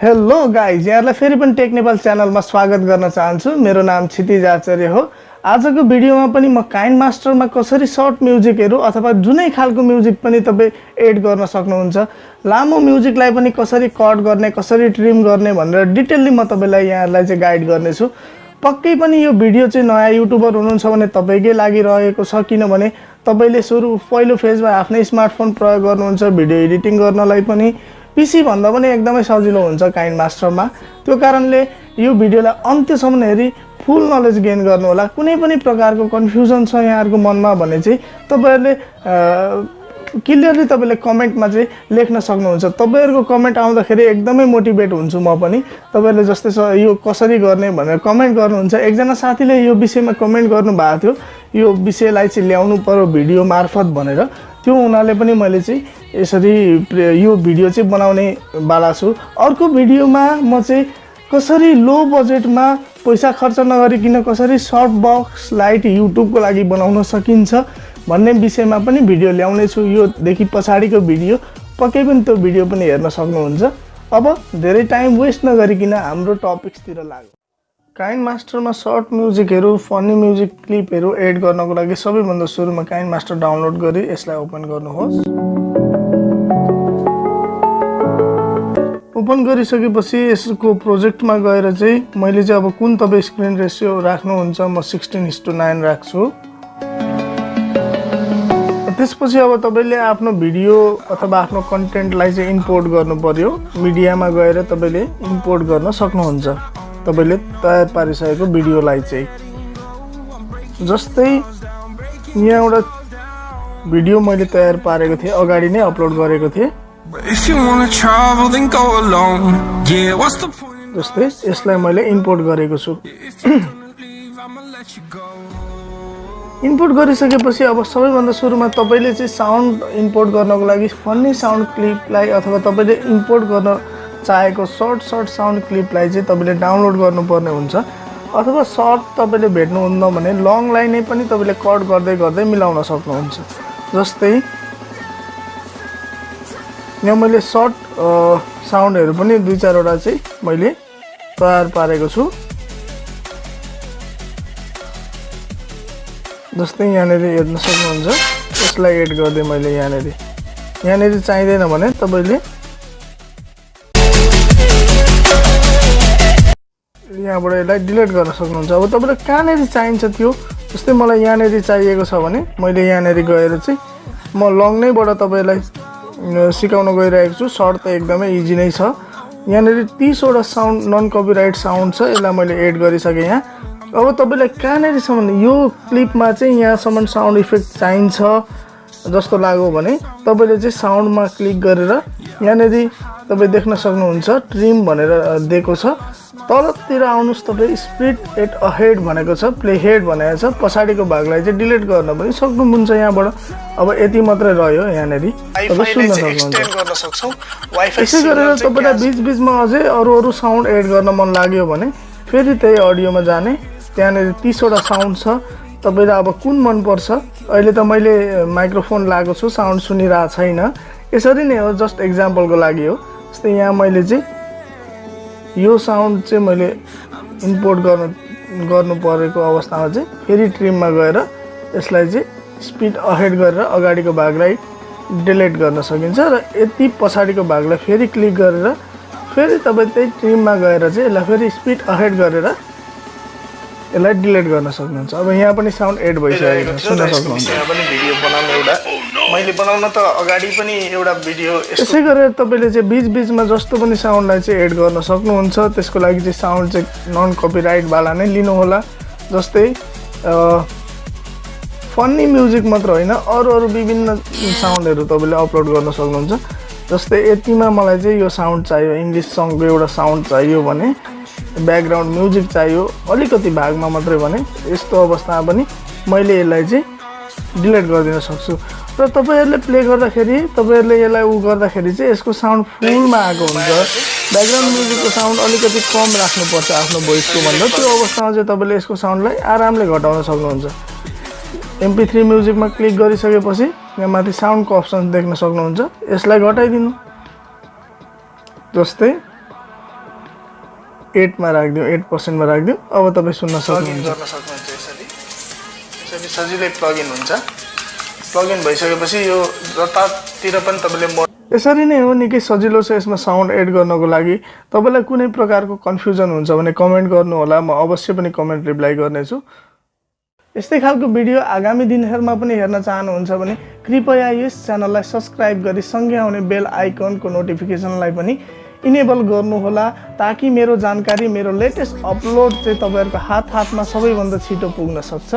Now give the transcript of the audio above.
Hello guys, यहाँलाई फेरि पनि टेक नेपाल च्यानलमा स्वागत गर्न चाहन्छु। मेरो नाम क्षितिज आचार्य हो। आजको भिडियोमा पनि म काइनमास्टरमा कसरी सर्ट म्युजिकहरू अथवा जुनै खालको म्युजिक पनि तपाईँ एड गर्न सक्नुहुन्छ, लामो म्युजिकलाई पनि कसरी कट गर्ने, कसरी ट्रिम गर्ने भनेर डिटेलली म तपाईँलाई यहाँलाई चाहिँ गाइड गर्नेछु। पक्कै पनि यो भिडियो चाहिँ नयाँ युट्युबर हुनुहुन्छ भने तपाईँकै लागि रहेको छ, किनभने तपाईँले पहिलो फेजमा आफ्नै स्मार्टफोन प्रयोग गर्नुहुन्छ। भिडियो एडिटिङ गर्नलाई पनि पीसी भन्दा पनि एकदमै सजिलो हुन्छ काइनमास्टरमा। त्यो कारणले यो भिडियोलाई अन्त्यसम्म हेरी फुल नलेज गेन गर्नु होला। कुनै पनि प्रकारको कन्फ्युजन छ यहाँहरुको मनमा भने चाहिँ तपाईहरुले क्लियरली तपाईले कमेन्टमा चाहिँ लेख्न सक्नुहुन्छ। तपाईहरुको कमेन्ट आउँदाखेरि एकदमै मोटिभेट हुन्छु म पनि। तपाईहरुले जस्तै यो कसरी गर्ने भनेर कमेन्ट गर्नुहुन्छ। एकजना साथीले यो विषयमा कमेन्ट गर्नु भएको थियो, यो विषयलाई चाहिँ ल्याउनु पर्यो भिडियो मार्फत भनेर। त्यो उनीहरुले पनि मैले चाहिँ यसरी यो भिडियो चाहिँ बनाउने बाला छु। अर्को भिडियोमा म चाहिँ कसरी लो बजेटमा पैसा खर्च नगरिकन कसरी सर्ट बक्स लाइट युट्युबको लागि बनाउन सकिन्छ भन्ने विषयमा पनि भिडियो ल्याउने छु। यो देखि पछाडीको भिडियो पक्कै पनि त्यो भिडियो पनि हेर्न सक्नुहुन्छ। अब धेरै टाइम वेस्ट नगरिकन हाम्रो टपिक्सतिर लागौं। काइनमास्टरमा सर्ट म्युजिकहरू, फनी म्युजिक क्लिपहरू एड गर्नको लागि सबैभन्दा सुरुमा काइनमास्टर डाउनलोड गरी यसलाई ओपन गर्नुहोस्। ओपन गरिसकेपछि यसको प्रोजेक्टमा गएर चाहिँ मैले चाहिँ अब कुन तपाईँ स्क्रिन रेसियो राख्नुहुन्छ, म 16:9 राख्छु। त्यसपछि अब तपाईले आफ्नो भिडियो अथवा आफ्नो कन्टेन्टलाई चाहिँ इम्पोर्ट गर्नु पर्यो। मिडियामा गएर तपाईले इम्पोर्ट गर्न सक्नुहुन्छ तपाईले तयार पारिसकेको भिडियोलाई चाहिँ। जस्तै यहाँ एउटा भिडियो मैले तयार पारेको थिएँ, अगाडि नै अपलोड गरेको थिएँ। जस्तै यसलाई मैले इम्पोर्ट गरेको छु। इम्पोर्ट गरिसकेपछि अब सबैभन्दा सुरुमा तपाईले चाहिँ साउन्ड इम्पोर्ट गर्नको लागि फनी साउन्ड क्लिपलाई अथवा तपाईले इम्पोर्ट गर्न चाहेको सर्ट साउन्ड क्लिपलाई चाहिँ तपाईले डाउनलोड गर्नुपर्ने हुन्छ। अथवा सर्ट तपाईले भेट्नुहुन्न भने लङ लाइनै पनि तपाईले कट गर्दै गर्दै मिलाउन सक्नुहुन्छ। जस्तै यहाँ मैले सर्ट साउन्डहरू पनि 2-4 वटा चाहिँ मैले तयार पारेको छु। जस्तै यहाँनिर हेर्न सक्नुहुन्छ, यसलाई एड गर्दै मैले यहाँनिर चाहिँदैन भने तपाईले यहाँबाट यसलाई डिलिट गर्न सक्नुहुन्छ। अब तपाईलाई कहाँनिर चाहिन्छ त्यो, जस्तै मलाई यहाँनिर चाहिएको छ भने मैले यहाँनिर गएर चाहिँ म लङ नैबाट तपाईलाई सिकाउन गइरहेको छु। सर्ट त एकदमै इजी नै छ। यहाँनिर 30 वटा साउन्ड नन कपिराइट साउन्ड छ, यसलाई मैले एड गरिसकेँ यहाँ। अब तपाईलाई कहाँनिरसम्म यो क्लिपमा चाहिँ यहाँसम्म साउन्ड इफेक्ट चाहिन्छ जस्तो लाग्यो भने तपाईले चाहिँ साउन्डमा क्लिक गरेर यहाँनिर तपाईँ देख्न सक्नुहुन्छ ट्रिम भनेर दिएको छ। तलतिर आउनुस्, तपाईँ स्पिड एट अहेड भनेको छ, प्ले हेड भनेको छ। पछाडिको भागलाई चाहिँ डिलिट गर्न पनि सक्नुहुन्छ यहाँबाट। अब यति मात्रै रह्यो, यहाँनिर तपाईँ सुन्न सक्नुहुन्छ। यसै गरेर तपाईलाई बीचमा अझै अरू साउन्ड एड गर्न मन लाग्यो भने फेरि त्यही अडियोमा जाने, त्यहाँनिर 30 वटा साउन्ड छ। तपाईलाई अब कुन मन पर्छ। अहिले त मैले माइक्रोफोन लगाएको छु, साउन्ड सुनिरहेको छैन। यसरी नै हो, जस्ट एक्जाम्पलको लागि हो। जस्तै यहाँ मैले चाहिँ यो साउन्ड चाहिँ मैले इम्पोर्ट गर्नु परेको अवस्थामा चाहिँ फेरि ट्रिममा गएर यसलाई चाहिँ स्पिड अहेड गरेर अगाडिको भागलाई डिलिट गर्न सकिन्छ। र यति पछाडिको भागलाई फेरि क्लिक गरेर फेरि तपाईँ त्यही ट्रिममा गएर चाहिँ यसलाई फेरि स्पिड अहेड गरेर यसलाई डिलिट गर्न सक्नुहुन्छ। अब यहाँ पनि साउन्ड एड भइसकेको छ, सुन्न सक्नुहुन्छ। यहाँ पनि भिडियो बनाउनु एउटा मैले बनाउन त अगाडि पनि एउटा भिडियो यसै गरेर तपाईले चाहिँ बीचमा जस्तो पनि साउन्डलाई चाहिँ एड गर्न सक्नुहुन्छ। त्यसको लागि चाहिँ साउन्ड चाहिँ नन कपिराइट वाला नै लिनु होला। जस्तै फनी म्युजिक मात्र होइन, अरू विभिन्न साउन्डहरू तपाईले अपलोड गर्न सक्नुहुन्छ। जस्तै यतिमा मलाई चाहिँ यो साउन्ड चाहियो, इङ्ग्लिस सङको एउटा साउन्ड चाहियो भने, ब्याकग्राउन्ड म्युजिक चाहियो अलिकति भागमा मात्रै भने, यस्तो अवस्थामा पनि मैले यसलाई चाहिँ डिलिट गरिदिन सक्छु। र तपाईहरुले प्ले गर्दाखेरि तपाईहरुले यसलाई गर्दाखेरि चाहिँ यसको साउन्ड फुलमा आएको हुन्छ। ब्याकग्राउन्ड म्युजिकको साउन्ड अलिकति कम राख्नुपर्छ आफ्नो भोइसको भन्दा। त्यो अवस्थामा चाहिँ तपाईले यसको साउन्डलाई आरामले घटाउन सक्नुहुन्छ। MP3 म्युजिकमा क्लिक गरिसकेपछि यहाँ माथि साउन्डको अप्सन देख्न सक्नुहुन्छ। यसलाई घटाइदिनु। जस्तै 8 मा राखिदिउँ, 8% मा राखिदिउँ। अब तपाईँ सुन्न सक्नुहुन्छ, गर्न सक्नुहुन्छ। यसरी सजिलै प्लगइन हुन्छ। प्लगइन भइसकेपछि यो जतातिर पनि तपाईँले यसरी नै हो, निकै सजिलो छ यसमा साउन्ड एड गर्नको लागि। तपाईँलाई कुनै प्रकारको कन्फ्युजन हुन्छ भने कमेन्ट गर्नुहोला, म अवश्य पनि कमेन्ट रिप्लाई गर्नेछु। यस्तै खालको भिडियो आगामी दिनहरूमा पनि हेर्न चाहनुहुन्छ भने कृपया यस च्यानललाई सब्सक्राइब गरी सँगै आउने बेल आइकनको नोटिफिकेसनलाई पनि इनेबल गर्नुहोला, ताकि मेरो जानकारी, मेरो लेटेस्ट अपलोड चाहिँ तपाईँहरूको हातमा सबैभन्दा छिटो पुग्न सक्छ।